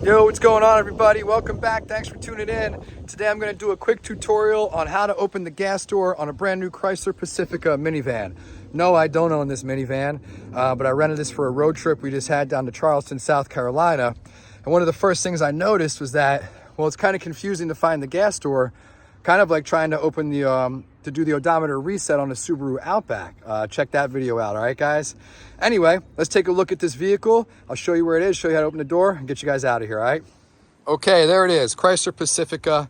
Yo, what's going on, everybody? Welcome back. Thanks for tuning in. Today I'm going to do a quick tutorial on how to open the gas door on a brand new Chrysler Pacifica minivan. No, I don't own this minivan, but I rented this for a road trip we just had down to Charleston, South Carolina. And one of the first things I noticed was that, well, it's kind of confusing to find the gas door, kind of like trying to open the, to do the odometer reset on a Subaru Outback. Check that video out, all right, guys? Anyway, let's take a look at this vehicle. I'll show you where it is, show you how to open the door, and get you guys out of here, all right? Okay, there it is, Chrysler Pacifica.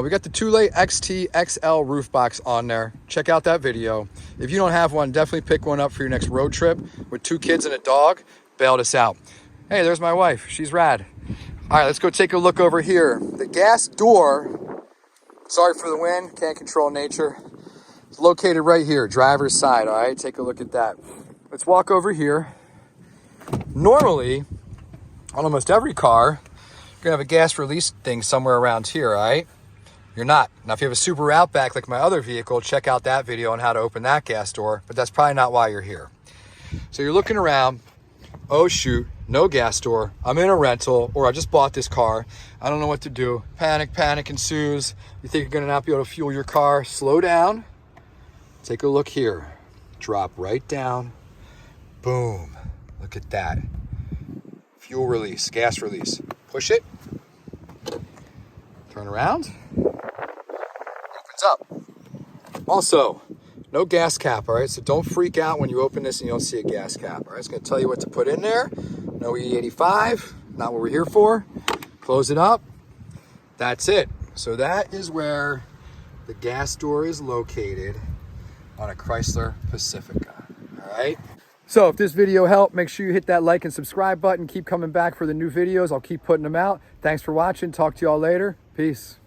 We got the two-lay XT XL roof box on there. Check out that video. If you don't have one, definitely pick one up for your next road trip. With 2 kids and a dog, bail this out. Hey, there's my wife, she's rad. All right, let's go take a look over here. The gas door, sorry for the wind, can't control nature. It's located right here, driver's side, all right? Take a look at that. Let's walk over here. Normally, on almost every car, you're gonna have a gas release thing somewhere around here, all right? You're not. Now, if you have a Subaru Outback like my other vehicle, check out that video on how to open that gas door, but that's probably not why you're here. So you're looking around, oh shoot, no gas door, I'm in a rental, or I just bought this car, I don't know what to do. Panic ensues. You think you're gonna not be able to fuel your car, slow down. Take a look here, drop right down, boom, look at that. Fuel release, gas release, push it, turn around, opens up. Also, no gas cap, all right? So don't freak out when you open this and you don't see a gas cap, all right? It's gonna tell you what to put in there. No E85, not what we're here for. Close it up, that's it. So that is where the gas door is located on a Chrysler Pacifica, all right? So if this video helped, make sure you hit that like and subscribe button. Keep coming back for the new videos. I'll keep putting them out. Thanks for watching. Talk to y'all later. Peace.